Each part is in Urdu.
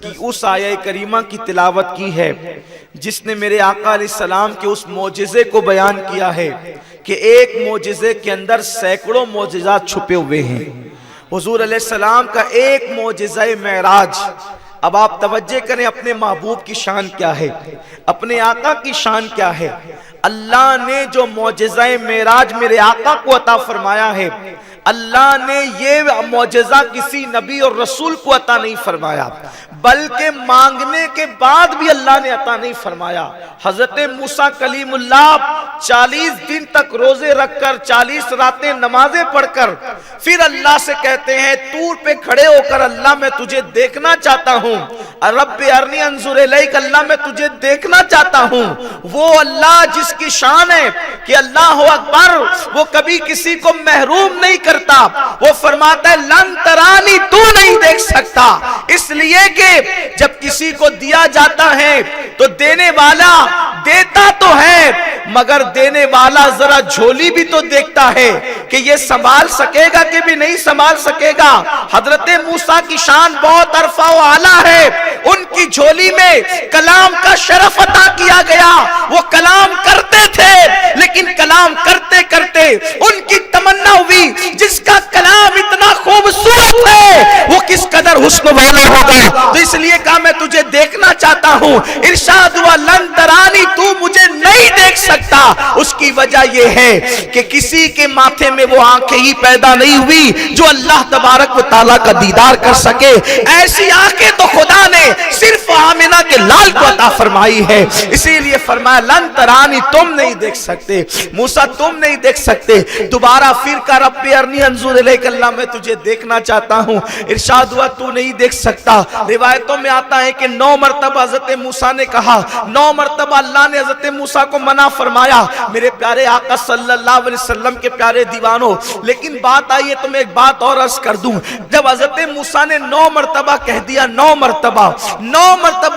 کی اس آیہ کریمہ کی تلاوت کی ہے جس نے میرے آقا علیہ السلام کے اس معجزے کو بیان کیا ہے کہ ایک معجزے کے اندر سینکڑوں معجزات چھپے ہوئے ہیں۔ حضور علیہ السلام کا ایک معجزہ معراج۔ اب آپ توجہ کریں اپنے محبوب کی شان کیا ہے، اپنے آقا کی شان کیا ہے۔ اللہ نے جو معجزہ معراج میرے آقا کو عطا فرمایا ہے، اللہ نے یہ معجزہ کسی نبی اور رسول کو عطا نہیں فرمایا، بلکہ مانگنے کے بعد بھی اللہ نے عطا نہیں فرمایا۔ حضرت موسیٰ کلیم اللہ 40 دن تک روزے رکھ کر 40 راتیں نمازیں پڑھ کر پھر اللہ سے کہتے ہیں طور پہ کھڑے ہو کر اللہ میں تجھے دیکھنا چاہتا ہوں، رب ارنی انظر الیک، اللہ میں تجھے دیکھنا چاہتا ہوں۔ وہ اللہ جس کی شان ہے کہ اللہ اکبر، وہ کبھی کسی کو محروم نہیں کرتا، وہ فرماتا ہے لن ترانی، تو نہیں دیکھ سکتا، اس لیے کہ جب کسی کو دیا جاتا ہے تو دینے والا دیتا تو ہے مگر دینے والا ذرا جھولی بھی تو دیکھتا ہے کہ یہ سنبھال سکے گا کہ بھی نہیں سنبھال سکے گا۔ حضرت موسیٰ کی شان بہت عرفہ و اعلیٰ ہے، ان کی جھولی میں کلام کا شرف عطا کیا گیا، وہ کلام کرتے تھے لیکن کلام کرتے کرتے ان کی تمنا ہوئی جس کا کلام اتنا خوبصورت ہے وہ کس قدر حسن والا ہوگا، تو اس لیے کہا میں تجھے دیکھنا چاہتا ہوں۔ ارشاد ہوا لن ترانی، تو مجھے نہیں دیکھ سکتا۔ اس کی وجہ یہ ہے کہ کسی کے ماتھے میں وہ آنکھیں ہی پیدا نہیں ہوئی جو اللہ تبارک و تعالیٰ کا دیدار کر سکے، ایسی آنکھیں تو خدا نے صرف آمنہ کے لال کو عطا فرمائی ہے، اسی لیے فرمایا لن ترانی، تم نہیں دیکھ سکتے موسیٰ، تم نہیں دیکھ سکتے۔ دوبارہ پھر کہا رب ارنی انظر الیک، اللہ میں تجھے دیکھنا چاہتا ہوں۔ ارشاد ہوا تو نہیں دیکھ سکتا۔ روایتوں میں آتا ہے کہ 9 مرتبہ حضرت موسیٰ نے کہا، 9 مرتبہ اللہ نے حضرت موسیٰ کو منع فرمایا۔ میرے پیارے آقا صلی اللہ علیہ وسلم کے پیارے دیوانوں، لیکن بات آئی ہے تو میں ایک بات اور عرض کر دوں، جب حضرت موسیٰ نے 9 مرتبہ کہہ دیا، 9 مرتبہ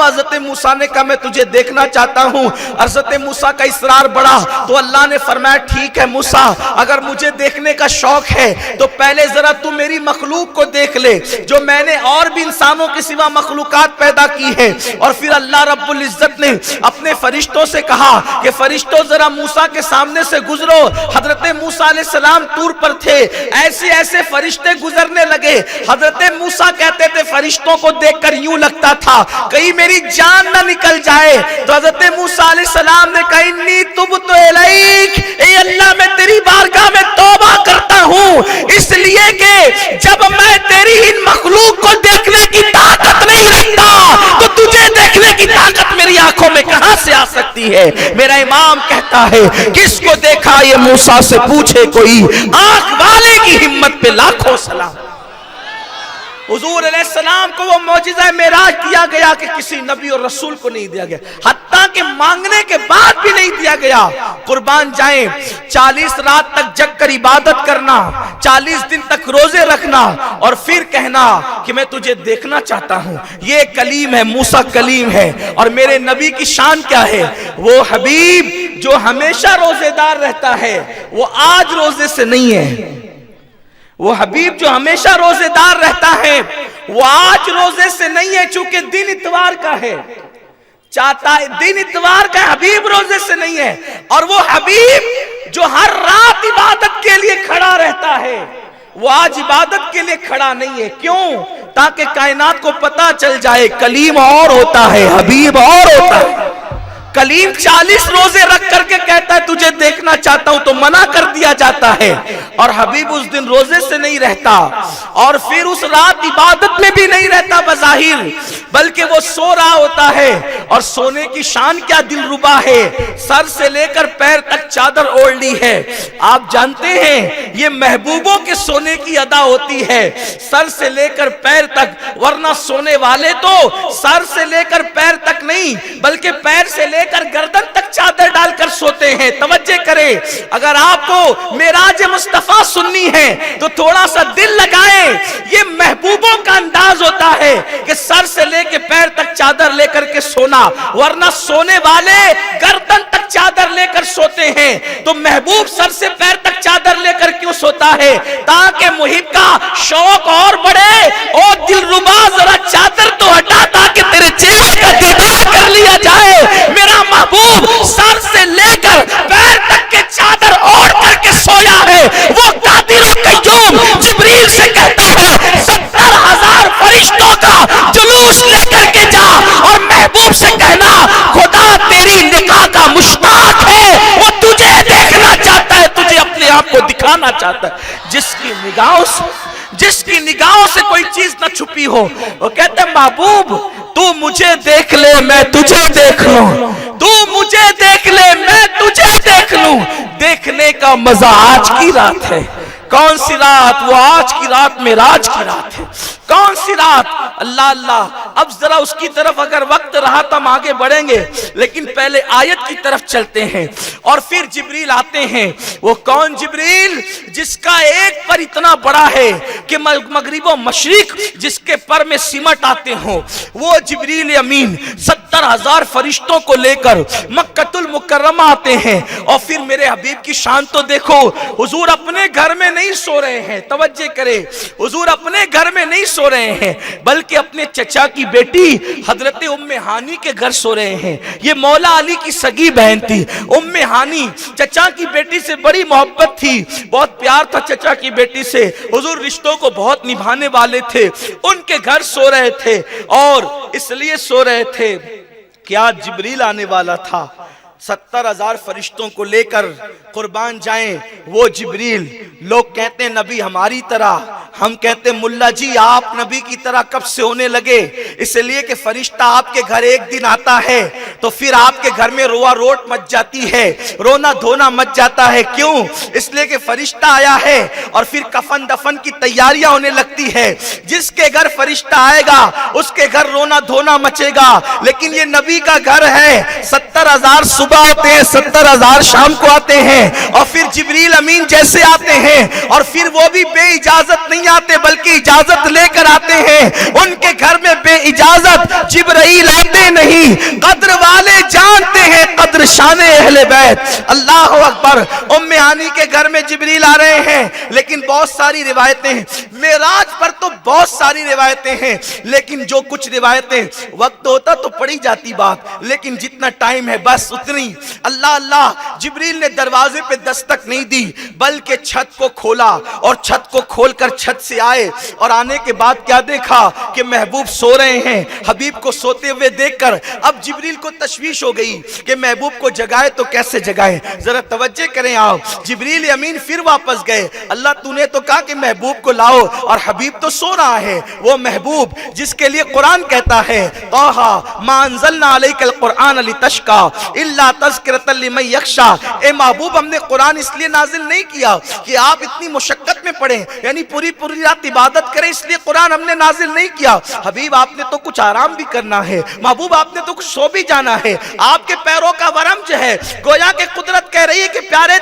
حضرت موسیٰ نے کہا میں تجھے دیکھنا چاہتا ہوں، حضرت موسیٰ کا اصرار بڑھا تو اللہ نے فرمایا ٹھیک ہے موسیٰ، اگر مجھے دیکھنے کا شوق ہے تو پہلے ذرا تو میری مخلوق کو دیکھ لے جو میں نے اور بھی انسانوں کے سوا مخلوقات پیدا کی ہے۔ اور پھر اللہ رب العزت نے اپنے فرشتوں سے کہا کہ فرشتوں ذرا موسیٰ کے سامنے سے گزرو۔ حضرت موسیٰ علیہ السلام طور پر تھے، ایسے ایسے فرشتے گزرنے لگے، حضرت موسیٰ کہتے تھے فرشتوں کو دیکھ کر یوں لگتا تھا کہیں میری جان نہ نکل جائے، تو حضرت موسیٰ علیہ السلام نے کہا انی تبت الیک، اے اللہ میں تیری بارگاہ میں توبہ کرتا ہوں، اس لیے کہ جب میں تیری ان مخلوق کو دیکھنے کی طاقت نہیں رکھتا تو تجھے دیکھنے کی طاقت میری آنکھوں میں کہاں سے آ سکتی ہے۔ میرا امام کہتا ہے کس کو دیکھا یہ موسیٰ سے پوچھے کوئی، آنکھ والے کی ہمت پہ لاکھوں سلام۔ حضور علیہ السلام کو وہ معجزہ معراج دیا گیا کہ کسی نبی اور رسول کو نہیں دیا گیا، حتیٰ کہ مانگنے کے بعد بھی نہیں دیا گیا۔ قربان جائیں، 40 رات تک جگ کر عبادت کرنا، 40 دن تک روزے رکھنا اور پھر کہنا کہ میں تجھے دیکھنا چاہتا ہوں، یہ کلیم ہے، موسیٰ کلیم ہے۔ اور میرے نبی کی شان کیا ہے؟ وہ حبیب جو ہمیشہ روزے دار رہتا ہے، وہ آج روزے سے نہیں ہے، وہ حبیب جو ہمیشہ روزے دار رہتا ہے وہ آج روزے سے نہیں ہے، چونکہ دن اتوار کا ہے، چاہتا ہے دن اتوار کا حبیب روزے سے نہیں ہے۔ اور وہ حبیب جو ہر رات عبادت کے لیے کھڑا رہتا ہے وہ آج عبادت کے لیے کھڑا نہیں ہے، کیوں؟ تاکہ کائنات کو پتا چل جائے کلیم اور ہوتا ہے، حبیب اور ہوتا ہے۔ کلیم 40 روزے رکھ کر کے کہتا ہے تجھے دیکھنا چاہتا ہوں تو منع کر دیا جاتا ہے، اور حبیب اس دن روزے سے نہیں رہتا اور پھر اس رات عبادت میں بھی نہیں رہتا بظاہر، بلکہ وہ سو رہا ہوتا ہے۔ اور سونے کی شان کیا دلربا ہے، سر سے لے کر پیر تک چادر اوڑھ لی ہے۔ آپ جانتے ہیں یہ محبوبوں کے سونے کی ادا ہوتی ہے، سر سے لے کر پیر تک، ورنہ سونے والے تو سر سے لے کر پیر تک نہیں بلکہ پیر سے لے کر گردن تک چادر ڈال کر سوتے ہیں۔ توجہ کریں، اگر آپ کو معراج مصطفیٰ سننی ہے تو تھوڑا سا دل لگائیں، یہ محبوبوں کا انداز ہوتا ہے کہ سر سے لے کے پیر تک چادر لے کر کے سونا، ورنہ سونے والے گردن تک چادر لے کر سوتے ہیں، تو محبوب سر سے پیر تک چادر لے کر کیوں سوتا ہے؟ تاکہ محب کا شوق اور بڑھے، او دلربا ذرا چادر تو ہٹا تاکہ چاہتا ہے جس کی نگاہوں سے کوئی چیز نہ چھپی ہو. وہ کہتے ہیں محبوب تو مجھے دیکھ لے میں تجھے دیکھ لوں, تو مجھے دیکھ لے میں تجھے دیکھ لوں. دیکھنے کا مزہ آج کی رات ہے. کون سی رات؟ وہ آج کی رات معراج کی رات ہے. کون سی رات؟ اللہ اللہ. اب ذرا اس کی طرف اگر وقت رہا تو ہم آگے بڑھیں گے, لیکن پہلے آیت کی طرف چلتے ہیں. اور پھر جبریل آتے ہیں. وہ کون جبریل؟ جس کا ایک پر اتنا بڑا ہے کہ مغرب و مشرق جس کے پر میں سمٹ آتے ہوں. وہ جبریل امین 70,000 فرشتوں کو لے کر مکہ المکرمہ آتے ہیں. اور پھر میرے حبیب کی شان تو دیکھو, حضور اپنے گھر میں نہیں سو رہے ہیں, توجہ کرے, حضور اپنے گھر میں نہیں سو رہے ہیں بلکہ اپنے چچا کی بیٹی حضرت ام ہانی کے گھر سو رہے ہیں. یہ مولا علی کی سگی بہن تھی ام ہانی, چچا کی بیٹی سے بڑی محبت تھی, بہت پیار تھا چچا کی بیٹی سے, حضور رشتوں کو بہت نبھانے والے تھے. ان کے گھر سو رہے تھے اور اس لیے سو رہے تھے کہ آج جبریل آنے والا تھا. 70,000 فرشتوں کو لے کر قربان جائیں وہ جبریل. لوگ کہتے ہیں نبی ہماری طرح, ہم کہتے ہیں ملا جی آپ نبی کی طرح کب سے ہونے لگے؟ اس لیے کہ فرشتہ آپ کے گھر ایک دن آتا ہے تو پھر آپ کے گھر میں روا روٹ مچ جاتی ہے, رونا دھونا مچ جاتا ہے. کیوں؟ اس لیے کہ فرشتہ آیا ہے اور پھر کفن دفن کی تیاریاں ہونے لگتی ہے. جس کے گھر فرشتہ آئے گا اس کے گھر رونا دھونا مچے گا. لیکن یہ نبی کا گھر ہے, 70,000 صبح آتے ہیں, 70,000 شام کو آتے ہیں, اور پھر جبریل امین جیسے آتے ہیں, اور پھر وہ بھی بے اجازت نہیں آتے بلکہ اجازت لے کر آتے ہیں. ان کے گھر میں بے اجازت جبرائیل آتے نہیں. قدر والے جانتے ہیں قدر شان اہل بیت. اللہ اکبر. ام ہانی کے گھر میں جبریل آ رہے ہیں, لیکن بہت ساری روایتیں ہیں. معراج پر تو بہت ساری روایتیں ہیں, لیکن جو کچھ روایتیں وقت ہوتا تو پڑھی جاتی بات, لیکن جتنا ٹائم ہے بس اتنی. اللہ اللہ. جبریل نے دروازے پہ دستک نہیں دی بلکہ چھت کو کھولا, اور چھت کو کھول کر چھت سے آئے, اور آنے کے بعد کیا دیکھا کہ محبوب سو رہے ہیں. حبیب کو سوتے ہوئے دیکھ کر اب جبریل کو تشویش ہو گئی کہ محبوب کو جگائے تو کیسے جگائے. ذرا توجہ کریں آپ. جبریل امین پھر واپس گئے. اللہ تو نے تو کہا کہ محبوب کو لاؤ, اور حبیب تو سو رہا ہے. وہ محبوب جس کے لیے قرآن کہتا ہے طٰہٰ مَا أَنزَلْنَا عَلَيْكَ الْقُرْآنَ لِتَشْقَىٰ إِلَّا تَذْكِرَةً لِمَن يَخْشَىٰ. اے محبوب ہم نے قرآن اس لیے نازل نہیں کیا کہ آپ اتنی مشقت میں پڑھیں, یعنی پوری رات عبادت کریں, اس لیے قرآن ہم نے نازل نہیں کیا. حبیب آپ نے تو کچھ آرام بھی کرنا ہے, محبوب آپ نے تو کچھ سو بھی جانا ہے. آپ کے پیروں کا ورم جو ہے گویا کہ قدرت کہہ رہی ہے کہ پیارے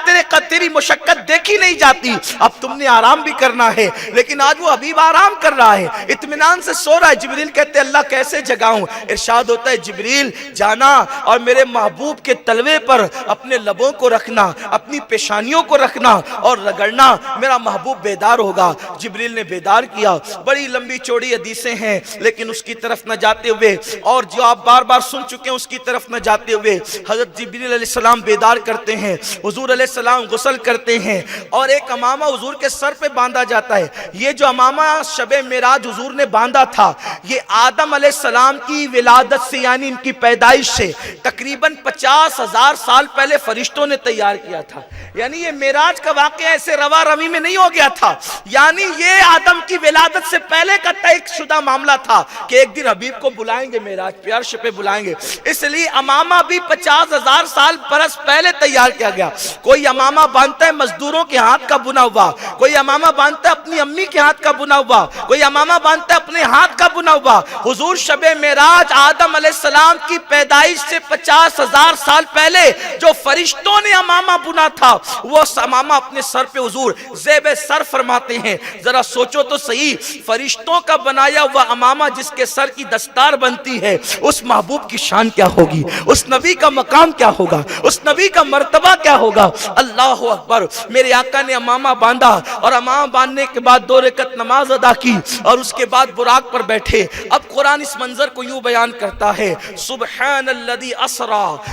تیری مشقت دیکھی نہیں جاتی, اب تم نے آرام بھی کرنا ہے. لیکن آج وہ حبیب آرام کر رہا ہے, اطمینان سے سو رہا ہے. جبریل کہتے ہیں اللہ کیسے جگاؤں؟ ارشاد ہوتا ہے جبریل جانا اور میرے محبوب کے تلوے پر اپنے لبوں کو رکھنا, اپنی پیشانیوں کو رکھنا اور رگڑنا, میرا محبوب بیدار ہوگا. جبریل نے بیدار کیا. بڑی لمبی چوڑی حدیثیں ہیں, لیکن اس کی طرف نہ جاتے ہوئے, اور جو آپ بار بار سن چکے ہیں اس کی طرف نہ جاتے ہوئے, حضرت جبریل علیہ السلام بیدار کرتے ہیں. حضور علیہ السلام غسل کرتے ہیں, اور ایک امامہ حضور کے سر پہ باندھا جاتا ہے. یہ جو امامہ شب معراج حضور نے باندھا تھا, یہ آدم علیہ السلام کی ولادت سے یعنی ان کی پیدائش سے تقریباً 50,000 سال پہلے فرشتوں نے تیار کیا تھا. یعنی یہ معراج کا واقعہ ایسے روا روی میں نہیں ہو گیا تھا, یعنی یہ آدم کی ولادت سے پہلے کا طے شدہ معاملہ تھا کہ ایک دن حبیب کو بلائیں گے, معراج پیار شپے بلائیں گے. اس لیے امامہ بھی 50,000 سال برس پہلے تیار کیا گیا. کوئی امامہ باندھتا ہے مزدوروں کے ہاتھ کا بنا ہوا, کوئی امامہ باندھتا ہے اپنی امی کے ہاتھ کا بنا ہوا, کوئی امامہ باندھتا ہے اپنے ہاتھ کا بنا ہوا. حضور شب معراج آدم علیہ السلام کی پیدائش سے 50,000 سال پہلے جو فرشتوں نے امامہ بنا تھا, وہ امامہ اپنے سر پہ حضور زیب سر فرماتے ہیں. ذرا سوچو تو صحیح, فرشتوں کا بنایا ہوا امامہ جس کے سر کی دستار بنتی ہے, اس محبوب کی شان کیا ہوگی, اس نبی کا مقام کیا ہوگا, اس نبی کا مرتبہ کیا ہوگا. اللہ اکبر. میرے آقا نے امامہ باندھا, اور امامہ باندھنے کے بعد 2 رکعت نماز ادا کی, اور اس کے بعد براق پر بیٹھے. اب قرآن اس منظر کو یوں بیان کرتا ہے, سبحان الذی اسری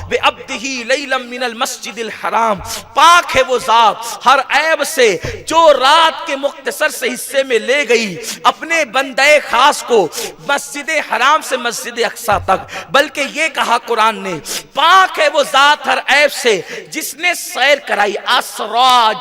بعبدہ لیلا من المسجد الحرام. پاک ہے وہ ذات ہر عیب سے جو رات کے مختصر سے حصے میں لے گئی اپنے بندے خاص کو مسجد حرام سے مسجد اقصی تک. بلکہ یہ کہا قرآن نے, پاک ہے وہ ذات ہر عیب سے جس نے سیر کرائی, اسرا,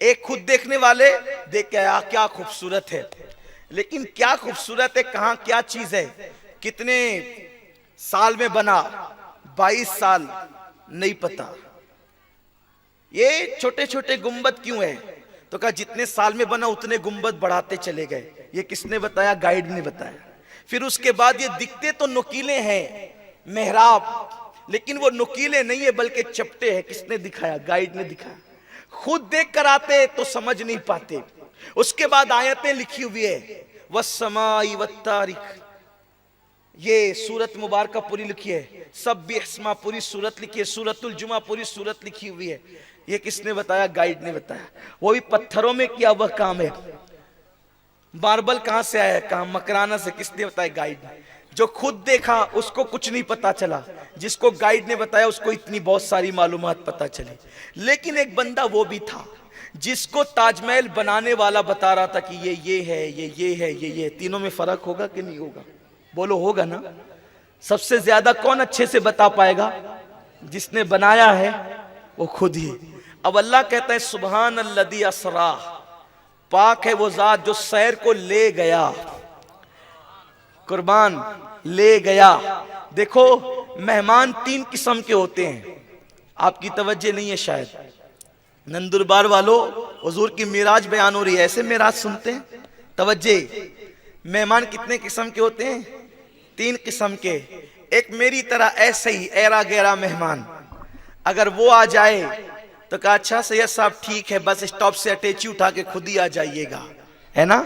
ایک خود دیکھنے والے دیکھ کے کیا خوبصورت ہے، لیکن کیا خوبصورت ہے، کہاں کیا چیز ہے، کتنے سال میں بنا، 22 سال نہیں پتا۔ یہ چھوٹے چھوٹے گنبد کیوں ہے؟ تو کہا جتنے سال میں بنا اتنے گنبد بڑھاتے چلے گئے۔ یہ کس نے بتایا؟ گائیڈ نے بتایا۔ پھر اس کے بعد یہ دکھتے تو نکیلے ہیں محراب، لیکن وہ نکیلے نہیں ہے بلکہ چپٹے ہیں۔ کس نے دکھایا؟ گائیڈ نے دکھایا۔ خود دیکھ کر آتے تو سمجھ نہیں پاتے۔ اس کے بعد آیتیں لکھی ہوئی ہے، وَالسَّمَاءِ وَالطَّارِقِ، یہ سورت مبارکہ پوری لکھی ہے، سبح اسما پوری سورت لکھی ہے، سورت الجمعہ پوری سورت لکھی ہوئی ہے۔ یہ کس نے بتایا؟ گائیڈ نے بتایا۔ وہ بھی پتھروں میں کیا وہ کام ہے۔ ماربل کہاں سے آیا ہے؟ کہاں؟ مکرانہ سے۔ کس نے بتایا؟ گائیڈ نے۔ جو خود دیکھا اس کو کچھ نہیں پتا چلا، جس کو گائیڈ نے بتایا اس کو اتنی بہت ساری معلومات پتا چلی۔ لیکن ایک بندہ وہ بھی تھا جس کو تاج محل بنانے والا بتا رہا تھا کہ یہ ہے، یہ ہے، یہ تینوں میں فرق ہوگا کہ نہیں ہوگا؟ بولو ہوگا نا۔ سب سے زیادہ کون اچھے سے بتا پائے گا؟ جس نے بنایا ہے وہ خود ہی۔ اب اللہ کہتا ہے سبحان الذی اسرا، پاک ہے وہ ذات جو سیر کو لے گیا، قربان لے گیا۔ دیکھو مہمان 3 قسم کے ہوتے ہیں، آپ کی توجہ نہیں ہے شاید۔ نندربار والو، حضور کی معراج بیان ہو رہی ہے، ایسے معراج سنتے ہیں؟ توجہ، مہمان کتنے قسم کے ہوتے ہیں؟ 3 قسم کے۔ ایک میری طرح ایسے ہی ایرا گیرا مہمان، اگر وہ آ جائے تو کہا اچھا سید صاحب ٹھیک ہے، بس اسٹاپ سے اٹیچی اٹھا کے خود ہی آ جائیے گا، ہے نا؟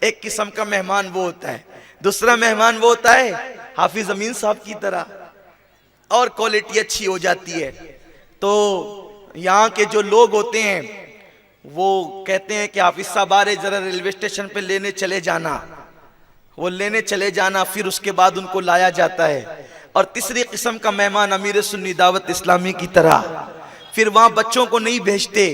ایک قسم کا مہمان وہ ہوتا ہے۔ دوسرا مہمان وہ ہوتا ہے حافظ امین صاحب کی طرح، اور کوالٹی اچھی ہو جاتی ہے تو یہاں کے جو لوگ ہوتے ہیں وہ کہتے ہیں کہ حافظ صاحب آ رہے، ذرا ریلوے اسٹیشن پہ لینے چلے جانا۔ وہ لینے چلے جانا، پھر اس کے بعد ان کو لایا جاتا ہے۔ اور تیسری قسم کا مہمان امیر سنی دعوت اسلامی کی طرح، پھر وہاں بچوں کو نہیں بھیجتے،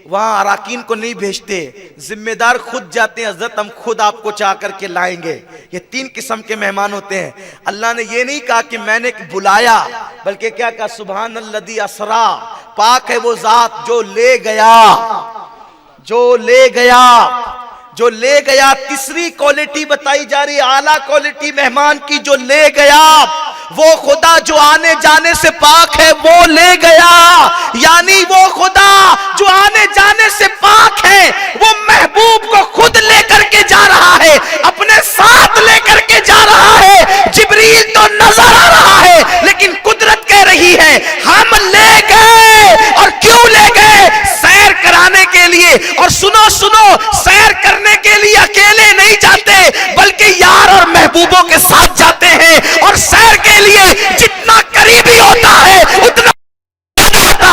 وہاں اراکین کو نہیں بھیجتے، ذمہ دار خود جاتے ہیں، حضرت ہم خود آپ کو چاہ کر کے لائیں گے۔ یہ 3 قسم کے مہمان ہوتے ہیں۔ اللہ نے یہ نہیں کہا کہ میں نے بلایا، بلکہ کیا کہا؟ سبحان الذی اسرا، پاک ہے وہ ذات جو لے گیا، جو لے گیا، جو لے گیا۔ تیسری کوالٹی بتائی جا رہی ہے اعلیٰ کوالٹی مہمان کی، جو لے گیا وہ خدا جو آنے جانے سے پاک ہے، وہ لے گیا۔ یعنی وہ خدا جو آنے جانے سے پاک ہے، وہ محبوب کو خود لے کر کے جا رہا ہے، اپنے ساتھ لے کر کے جا رہا ہے۔ جبریل تو نظر آ رہا ہے لیکن قدرت کہہ رہی ہے ہم لے گئے۔ اور کیوں لے گئے؟ سیر کرانے کے لیے۔ اور سنو سنو، سیر کرنے کے لیے اکیلے نہیں جاتے بلکہ یار اور محبوبوں کے ساتھ جاتے ہیں۔ اور سیر کے لیے جتنا قریبی ہوتا ہے اتنا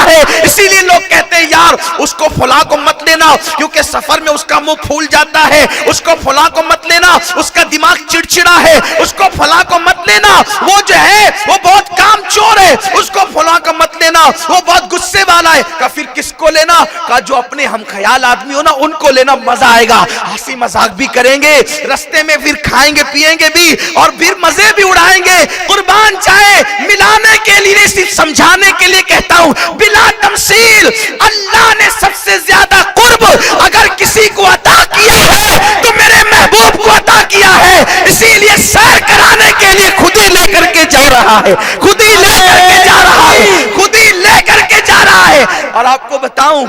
ہے۔ اسی لیے لوگ کہتے ہیں یار اس کو فلاں کو مت لینا کیونکہ سفر میں اس کا منہ پھول جاتا ہے، اس کو فلاں کو مت لینا اس کا دماغ چڑچڑا ہے، اس کو فلاں کو مت لینا وہ جو ہے وہ بہت کام چور ہے، اس کو فلاں کو مت لینا وہ بہت غصے والا ہے۔ کہا پھر کس کو لینا؟ کہا جو اپنے ہم خیال آدمی ہو نا ان کو لینا، مزہ آئے گا، ہنسی مذاق بھی کریں گے، رستے میں پھر کھائیں گے پیئیں گے بھی اور پھر مزے بھی اڑائیں گے۔ قربان جائے، ملانے کے لیے صرف سمجھانے کے لیے کہتا ہوں، بلا تمثیل اللہ نے سب سے زیادہ قرب اگر کسی کو عطا کیا ہے تو میرے محبوب کو عطا کیا ہے۔ اسی لیے سیر کرانے کے لیے خود ہی لے کر کے جا رہا ہے، خود ہی لے کر کے جا رہا ہے، خود ہی لے کر کے جا رہا ہے۔ اور آپ کو بتاؤں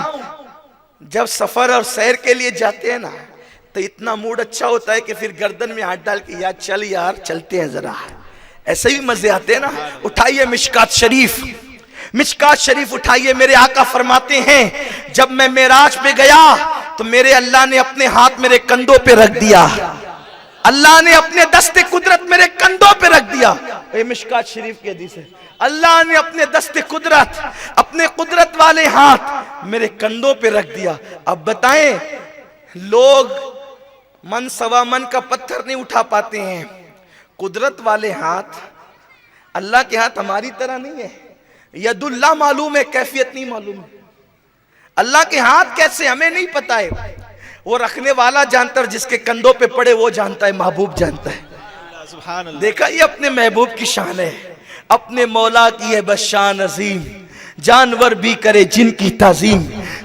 جب سفر اور سیر کے لیے جاتے ہیں نا تو اتنا موڈ اچھا ہوتا ہے کہ پھر گردن میں ہاتھ ڈال کے یار چل یار چلتے ہیں ذرا، ایسے ہی مزے آتے ہیں نا۔ اٹھائیے مشکات شریف، مشکات شریف اٹھائیے۔ میرے آقا فرماتے ہیں جب میں معراج پہ گیا تو میرے اللہ نے اپنے ہاتھ میرے کندھوں پہ رکھ دیا، اللہ نے اپنے دست قدرت میرے کندھوں پہ رکھ دیا۔ یہ مشکات شریف کی حدیث ہے، اللہ نے اپنے دست قدرت، اپنے قدرت والے ہاتھ میرے کندھوں پہ رکھ دیا۔ اب بتائیں لوگ من سوا من کا پتھر نہیں اٹھا پاتے ہیں، قدرت والے ہاتھ، اللہ کے ہاتھ ہماری طرح نہیں ہے۔ ید اللہ معلوم ہے، کیفیت نہیں معلوم ہے۔ اللہ کے ہاتھ کیسے ہمیں نہیں پتا ہے، وہ رکھنے والا جانتا ہے، جس کے کندھوں پہ پڑے وہ جانتا ہے، محبوب جانتا ہے۔ دیکھا یہ اپنے محبوب کی شان ہے، اپنے مولا کی ہے بس شان عظیم، جانور بھی کرے جن کی تعظیم،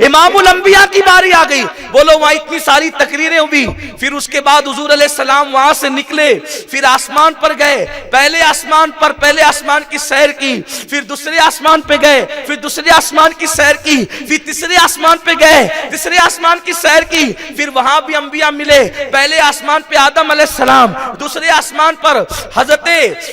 امام الانبیاء کی باری آ گئی. بولو وہاں اتنی ساری تقریریں ہوئی. پھر اس کے بعد حضور علیہ السلام وہاں سے نکلے, پھر آسمان پر گئے. پہلے آسمان کی سیر کی, پھر دوسرے آسمان پہ گئے, پھر دوسرے آسمان کی سیر کی, پھر تیسرے آسمان پہ گئے, تیسرے آسمان کی سیر کی. پھر وہاں بھی انبیاء ملے. پہلے آسمان پہ آدم علیہ السلام, دوسرے آسمان پر حضرت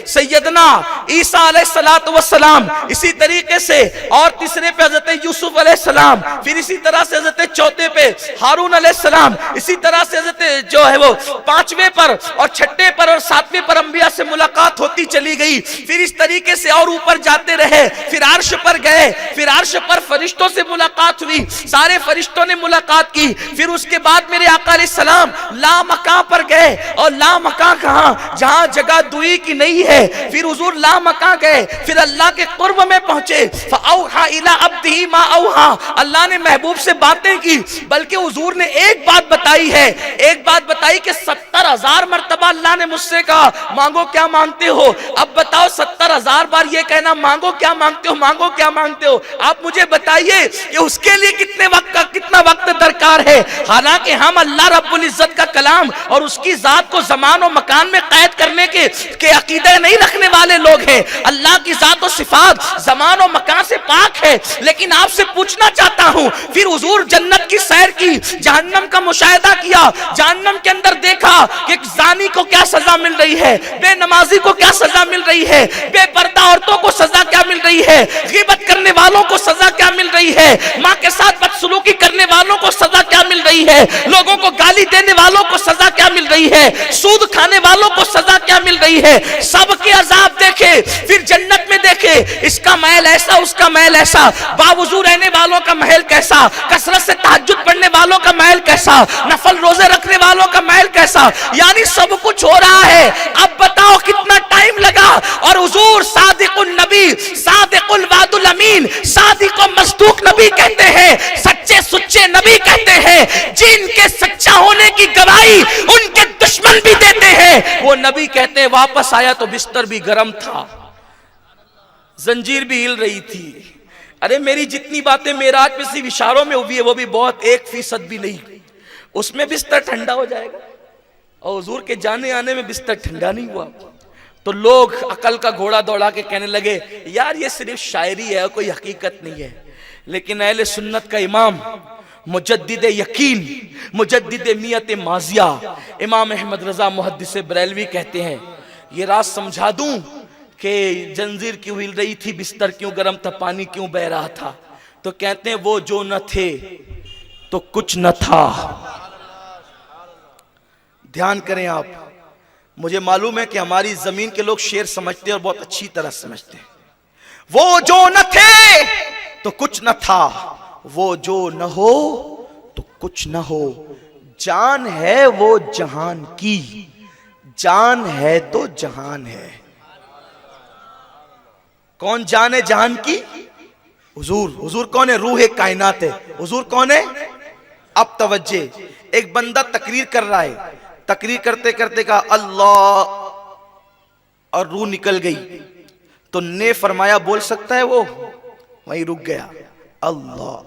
سیدنا عیسیٰ علیہ السلام, اسی طریقے سے اور تیسرے پہ حضرت یوسف علیہ السلام, پھر اسی طرح سے حضرت چوتھے پہ ہارون علیہ السلام, اسی طرح سے حضرت جو ہے وہ پانچویں پر اور چھٹے پر اور ساتویں پر انبیاء سے ملاقات ہوتی چلی گئی. پھر اس طریقے سے اور اوپر جاتے رہے. پھر عرش پر گئے, پھر عرش پر فرشتوں سے ملاقات ہوئی, سارے فرشتوں نے ملاقات کی. پھر اس کے بعد میرے آقا علیہ السلام لا مکان پر گئے, اور لا مکان کہاں, جہاں جگہ دوئی کی نہیں ہے. پھر حضور لا مکان گئے, پھر اللہ کے قرب میں پہنچے. فاوحا الی عبدہ ما اوحا, اللہ نے محبوب سے باتیں کی. بلکہ حضور نے ایک بات بتائی ہے, ایک بات بتائی کہ 70,000 مرتبہ اللہ نے مجھ سے کہا مانگو کیا مانگتے ہو. اب بتاؤ 70,000 بار یہ کہنا مانگو کیا مانگتے ہو, مانگو کیا مانگتے ہو. آپ مجھے بتائیے کہ اس کے لیے کتنا وقت درکار ہے. حالانکہ ہم اللہ رب العزت کا کلام اور اس کی ذات کو زمان و مکان میں قید کرنے کے عقیدے نہیں رکھنے والے لوگ ہیں. اللہ کی ذات و صفات زمان و مکان سے پاک ہے. لیکن آپ سے پوچھنا چاہتا ہوں, پھر حضور جنت کی سیر کی, جہنم کا مشاہدہ کیا, جہنم کے اندر دیکھا کہ ایک زانی کو کیا سزا مل رہی ہے, بے نمازی کو کیا سزا مل رہی ہے, بے پردہ عورتوں کو سزا کیا مل رہی ہے, غیبت کرنے والوں کو سزا کیا مل رہی ہے, ماں کے ساتھ بدسلوکی کرنے والوں کو سزا کیا مل رہی ہے, لوگوں کو گالی دینے والوں کو سزا کیا مل رہی ہے, سود کھانے والوں کو سزا کیا مل رہی ہے. سب کے عذاب دیکھے. پھر جنت میں دیکھے اس کا محل ایسا, اس کا محل ایسا, باوضو رہنے والوں کا محل کیسا, کثرت سے تہجد پڑھنے والوں کا محل کیسا, نفل روزے رکھنے والوں کا محل کیسا. یعنی سب کچھ ہو رہا ہے. اب بتاؤ کتنا ٹائم لگا. اور حضور صادق النبی, صادق الوعد الامین, صادق و مصدوق نبی کہتے ہیں, سچے سچے نبی کہتے ہیں, جن کے سچا ہونے کی گواہی ان کے دشمن بھی دیتے ہیں. وہ نبی کہتے ہیں واپس آیا تو بستر بھی گرم تھا, زنجیر بھی ہل رہی تھی. ارے میری جتنی باتیں معراج میں صرف اشاروں میں ہوئی ہے وہ بھی بہت 1% بھی نہیں, اس میں بستر ٹھنڈا ہو جائے گا. اور حضور کے جانے آنے میں بستر ٹھنڈا نہیں ہوا. تو لوگ عقل کا گھوڑا دوڑا کے کہنے لگے یار یہ صرف شاعری ہے, کوئی حقیقت نہیں ہے. لیکن اہل سنت کا امام, مجدد یقین, مجدد نیت ماضیہ, امام احمد رضا محدث بریلوی کہتے ہیں یہ راز سمجھا دوں کہ زنجیر کیوں ہل رہی تھی, بستر کیوں گرم تھا, پانی کیوں بہ رہا تھا. تو کہتے ہیں وہ جو نہ تھے تو کچھ نہ تھا. دھیان کریں آپ, مجھے معلوم ہے کہ ہماری زمین کے لوگ شعر سمجھتے ہیں اور بہت اچھی طرح سمجھتے ہیں. وہ جو نہ تھے تو کچھ نہ تھا, وہ جو نہ ہو تو کچھ نہ ہو. جان ہے وہ جہان کی, جان ہے تو جہان ہے. کون جان ہے جہان کی؟ حضور. حضور کون ہے؟ روح کائنات ہے. حضور کون ہے؟ اب توجہ, ایک بندہ تقریر کر رہا ہے, تقریر کرتے کرتے کہا اللہ, اور روح نکل گئی. تو نے فرمایا بول سکتا ہے وہ؟ وہیں رک گیا. اللہ,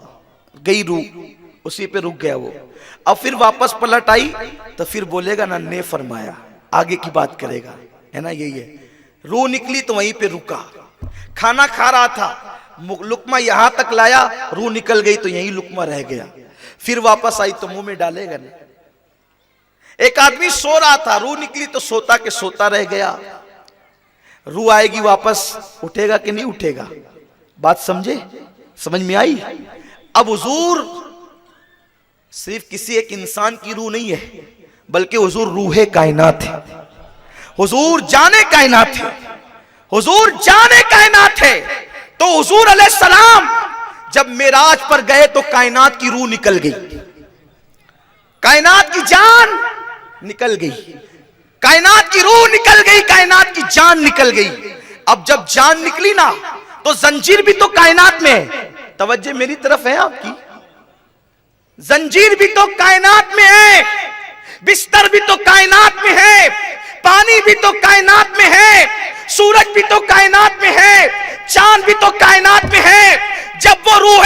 گئی روح, اسی پہ رک گیا وہ. اب پھر واپس پلٹ آئی تو پھر بولے گا نا نے فرمایا, آگے کی بات کرے گا, ہے نا. یہی ہے, روح نکلی تو وہیں پہ رکا. کھانا کھا رہا تھا, لقمہ یہاں تک لایا, روح نکل گئی تو یہیں لقمہ رہ گیا. پھر واپس آئی تو منہ میں ڈالے گا نہیں. ایک آدمی سو رہا تھا, روح نکلی تو سوتا کے سوتا رہ گیا. روح آئے گی واپس, اٹھے گا کہ نہیں اٹھے گا؟ بات سمجھے, سمجھ میں آئی؟ اب حضور صرف کسی ایک انسان کی روح نہیں ہے, بلکہ حضور روح کائنات ہے. حضور جانے کائنات ہے, حضور جانے کائنات ہے. تو حضور علیہ السلام جب معراج پر گئے تو کائنات کی روح نکل گئی, کائنات کی جان نکل گئی, کائنات کی روح نکل گئی, کائنات کی جان نکل گئی. اب جب جان نکلی نا تو زنجیر بھی تو کائنات میں ہے. توجہ میری طرف ہے آپ کی, زنجیر بھی تو کائنات میں ہے, بستر بھی تو کائنات میں ہے, پانی بھی تو کائنات میں ہے, سورج بھی تو کائنات میں ہے, چاند بھی تو کائنات میں ہے. جب وہ روح